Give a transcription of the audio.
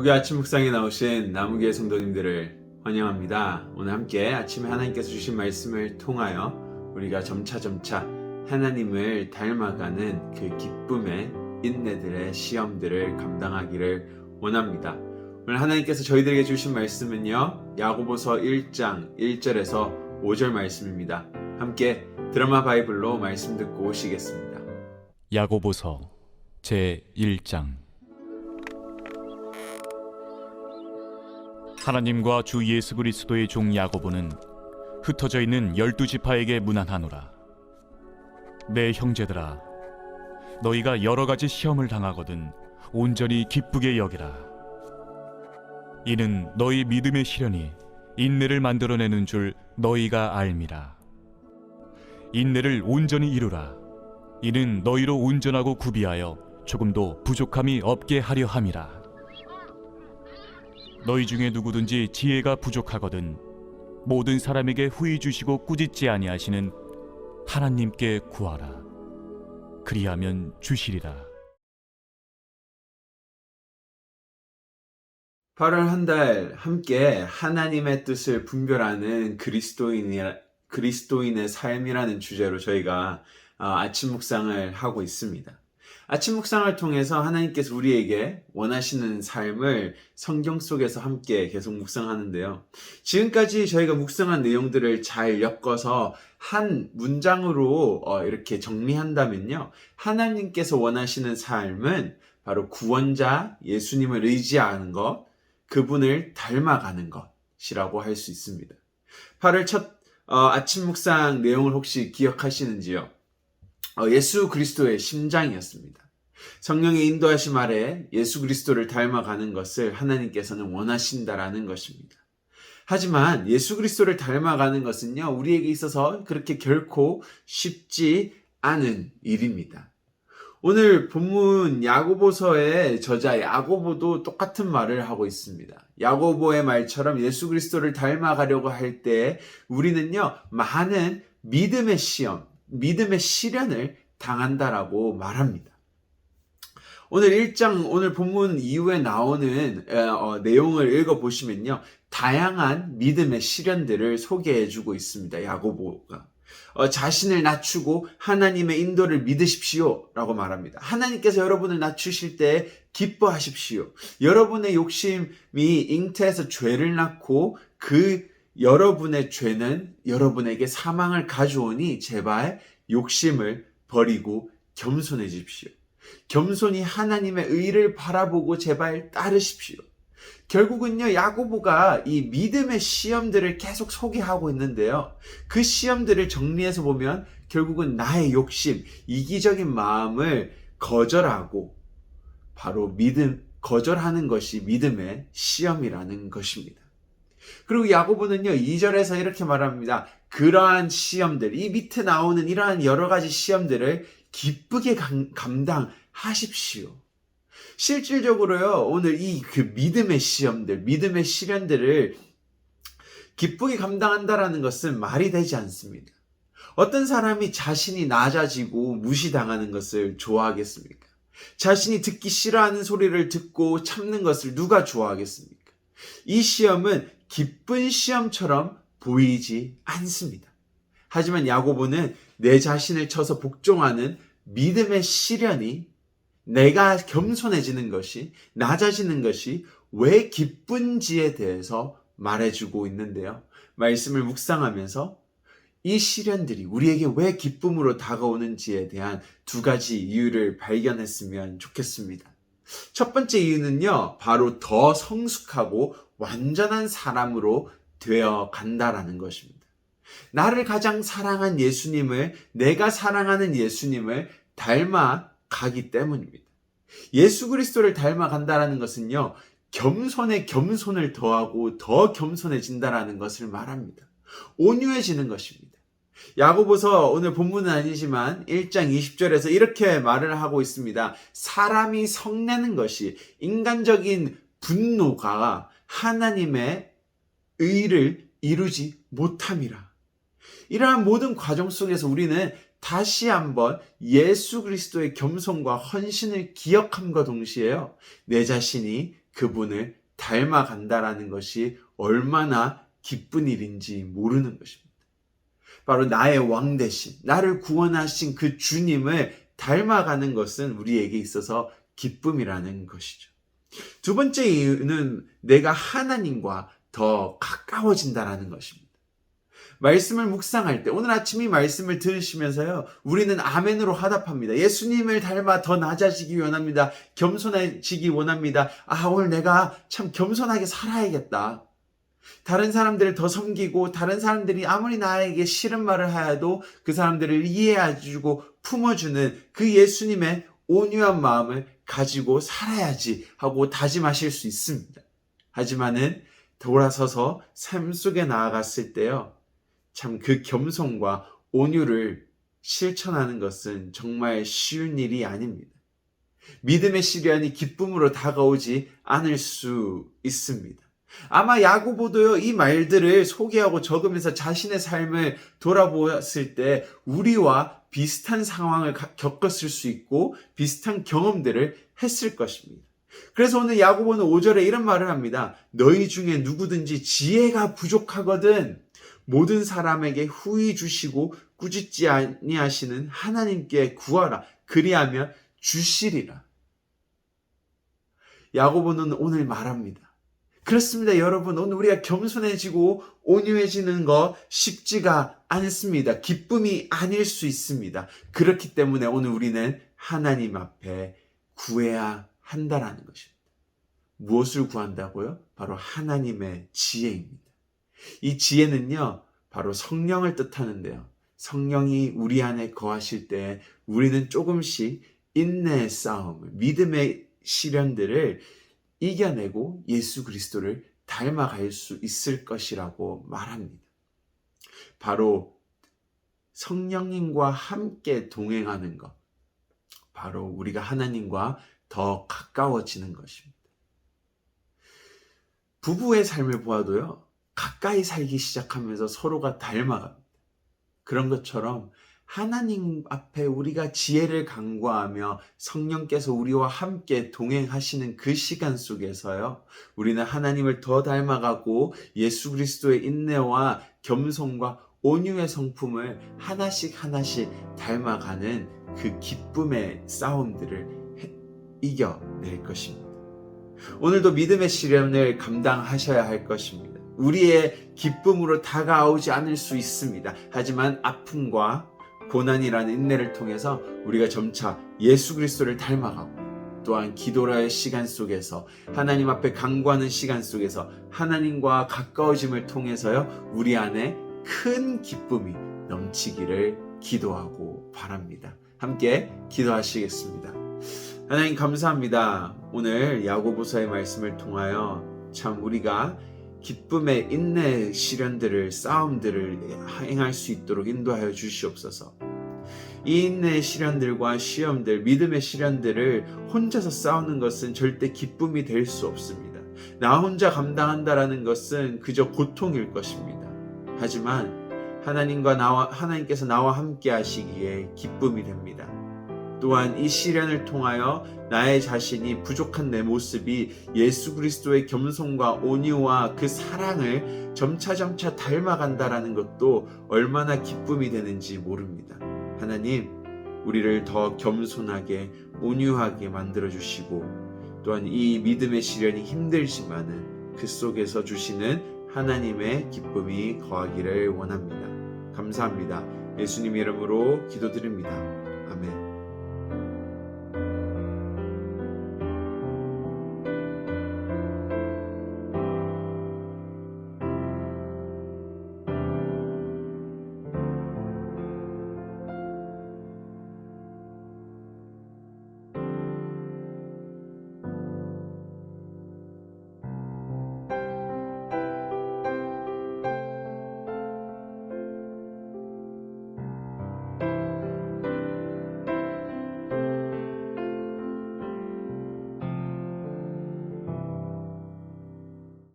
목요 아침 묵상에 나오신 나무교회 성도님들을 환영합니다. 오늘 함께 아침에 하나님께서 주신 말씀을 통하여 우리가 점차 하나님을 닮아가는 그 기쁨의 인내들의 시험들을 감당하기를 원합니다. 오늘 하나님께서 저희들에게 주신 말씀은요, 야고보서 1장 1절에서 5절 말씀입니다. 함께 드라마 바이블로 말씀 듣고 오시겠습니다. 야고보서 제1장. 하나님과 주 예수 그리스도의 종 야고보는 흩어져 있는 12지파에게 문안하노라. 내 형제들아, 너희가 여러 가지 시험을 당하거든 온전히 기쁘게 여기라. 이는 너희 믿음의 시련이 인내를 만들어내는 줄 너희가 알미라. 인내를 온전히 이루라. 이는 너희로 온전하고 구비하여 조금도 부족함이 없게 하려 함이라. 너희 중에 누구든지 지혜가 부족하거든 모든 사람에게 후히 주시고 꾸짖지 아니하시는 하나님께 구하라. 그리하면 주시리라. 8월 한 달 함께 하나님의 뜻을 분별하는 그리스도인의 삶이라는 주제로 저희가 아침 묵상을 하고 있습니다. 아침 묵상을 통해서 하나님께서 우리에게 원하시는 삶을 성경 속에서 함께 계속 묵상하는데요. 지금까지 저희가 묵상한 내용들을 잘 엮어서 한 문장으로 이렇게 정리한다면요, 하나님께서 원하시는 삶은 바로 구원자 예수님을 의지하는 것, 그분을 닮아가는 것이라고 할 수 있습니다. 8월 첫 아침 묵상 내용을 혹시 기억하시는지요? 예수 그리스도의 심장이었습니다. 성령의 인도하심 아래 예수 그리스도를 닮아가는 것을 하나님께서는 원하신다라는 것입니다. 하지만 예수 그리스도를 닮아가는 것은요, 우리에게 있어서 그렇게 결코 쉽지 않은 일입니다. 오늘 본문 야고보서의 저자 야고보도 똑같은 말을 하고 있습니다. 야고보의 말처럼 예수 그리스도를 닮아가려고 할 때 우리는요, 많은 믿음의 시험, 믿음의 시련을 당한다라고 말합니다. 오늘 1장, 오늘 본문 이후에 나오는 내용을 읽어보시면요, 다양한 믿음의 시련들을 소개해주고 있습니다. 야고보가. 자신을 낮추고 하나님의 인도를 믿으십시오 라고 말합니다. 하나님께서 여러분을 낮추실 때 기뻐하십시오. 여러분의 욕심이 잉태해서 죄를 낳고 그 여러분의 죄는 여러분에게 사망을 가져오니 제발 욕심을 버리고 겸손해지십시오. 겸손히 하나님의 의를 바라보고 제발 따르십시오. 결국은요, 야고보가 이 믿음의 시험들을 계속 소개하고 있는데요, 그 시험들을 정리해서 보면 결국은 나의 욕심, 이기적인 마음을 거절하고 바로 거절하는 것이 믿음의 시험이라는 것입니다. 그리고 야고보는요, 2절에서 이렇게 말합니다. 그러한 시험들, 이 밑에 나오는 이러한 여러 가지 시험들을 기쁘게 감당하십시오. 실질적으로요, 오늘 그 믿음의 시험들, 믿음의 시련들을 기쁘게 감당한다라는 것은 말이 되지 않습니다. 어떤 사람이 자신이 낮아지고 무시당하는 것을 좋아하겠습니까? 자신이 듣기 싫어하는 소리를 듣고 참는 것을 누가 좋아하겠습니까? 이 시험은 기쁜 시험처럼 보이지 않습니다. 하지만 야고보는 내 자신을 쳐서 복종하는 믿음의 시련이, 내가 겸손해지는 것이, 낮아지는 것이 왜 기쁜지에 대해서 말해주고 있는데요. 말씀을 묵상하면서 이 시련들이 우리에게 왜 기쁨으로 다가오는지에 대한 두 가지 이유를 발견했으면 좋겠습니다. 첫 번째 이유는요, 바로 더 성숙하고 완전한 사람으로 되어 간다라는 것입니다. 나를 가장 사랑한 예수님을, 내가 사랑하는 예수님을 닮아가기 때문입니다. 예수 그리스도를 닮아간다라는 것은요, 겸손에 겸손을 더하고 더 겸손해진다라는 것을 말합니다. 온유해지는 것입니다. 야고보서 오늘 본문은 아니지만 1장 20절에서 이렇게 말을 하고 있습니다. 사람이 성내는 것이, 인간적인 분노가 하나님의 의를 이루지 못함이라. 이러한 모든 과정 속에서 우리는 다시 한번 예수 그리스도의 겸손과 헌신을 기억함과 동시에요, 내 자신이 그분을 닮아간다라는 것이 얼마나 기쁜 일인지 모르는 것입니다. 바로 나의 왕 대신 나를 구원하신 그 주님을 닮아가는 것은 우리에게 있어서 기쁨이라는 것이죠. 두 번째 이유는 내가 하나님과 더 가까워진다라는 것입니다. 말씀을 묵상할 때 오늘 아침 이 말씀을 들으시면서요, 우리는 아멘으로 화답합니다. 예수님을 닮아 더 낮아지기 원합니다. 겸손해지기 원합니다. 오늘 내가 참 겸손하게 살아야겠다. 다른 사람들을 더 섬기고 다른 사람들이 아무리 나에게 싫은 말을 하여도 그 사람들을 이해해주고 품어주는 그 예수님의 온유한 마음을 가지고 살아야지 하고 다짐하실 수 있습니다. 하지만은 돌아서서 삶 속에 나아갔을 때요, 참 그 겸손과 온유를 실천하는 것은 정말 쉬운 일이 아닙니다. 믿음의 시련이 기쁨으로 다가오지 않을 수 있습니다. 아마 야고보도요, 이 말들을 소개하고 적으면서 자신의 삶을 돌아보았을 때 우리와 비슷한 상황을 겪었을 수 있고 비슷한 경험들을 했을 것입니다. 그래서 오늘 야고보는 5절에 이런 말을 합니다. 너희 중에 누구든지 지혜가 부족하거든 모든 사람에게 후히 주시고 꾸짖지 아니하시는 하나님께 구하라. 그리하면 주시리라. 야고보는 오늘 말합니다. 그렇습니다, 여러분. 오늘 우리가 겸손해지고 온유해지는 거 쉽지가 않습니다. 기쁨이 아닐 수 있습니다. 그렇기 때문에 오늘 우리는 하나님 앞에 구해야 한다라는 것입니다. 무엇을 구한다고요? 바로 하나님의 지혜입니다. 이 지혜는요, 바로 성령을 뜻하는데요. 성령이 우리 안에 거하실 때 우리는 조금씩 인내의 싸움을, 믿음의 시련들을 이겨내고 예수 그리스도를 닮아갈 수 있을 것이라고 말합니다. 바로 성령님과 함께 동행하는 것, 바로 우리가 하나님과 더 가까워지는 것입니다. 부부의 삶을 보아도요, 가까이 살기 시작하면서 서로가 닮아갑니다. 그런 것처럼 하나님 앞에 우리가 지혜를 간구하며 성령께서 우리와 함께 동행하시는 그 시간 속에서요, 우리는 하나님을 더 닮아가고 예수 그리스도의 인내와 겸손과 온유의 성품을 하나씩 닮아가는 그 기쁨의 싸움들을 이겨낼 것입니다. 오늘도 믿음의 시련을 감당하셔야 할 것입니다. 우리의 기쁨으로 다가오지 않을 수 있습니다. 하지만 아픔과 고난이라는 인내를 통해서 우리가 점차 예수 그리스도를 닮아가고, 또한 기도라의 시간 속에서 하나님 앞에 간구하는 시간 속에서 하나님과 가까워짐을 통해서요, 우리 안에 큰 기쁨이 넘치기를 기도하고 바랍니다. 함께 기도하시겠습니다. 하나님 감사합니다. 오늘 야고보서의 말씀을 통하여 참 우리가 기쁨의 인내 시련들을, 싸움들을 행할 수 있도록 인도하여 주시옵소서. 이 인내의 시련들과 시험들, 믿음의 시련들을 혼자서 싸우는 것은 절대 기쁨이 될 수 없습니다. 나 혼자 감당한다라는 것은 그저 고통일 것입니다. 하지만 하나님께서 나와 함께 하시기에 기쁨이 됩니다. 또한 이 시련을 통하여 나의 자신이 부족한 내 모습이 예수 그리스도의 겸손과 온유와 그 사랑을 점차 닮아간다라는 것도 얼마나 기쁨이 되는지 모릅니다. 하나님, 우리를 더 겸손하게 온유하게 만들어주시고, 또한 이 믿음의 시련이 힘들지만은 그 속에서 주시는 하나님의 기쁨이 거하기를 원합니다. 감사합니다. 예수님 이름으로 기도드립니다. 아멘.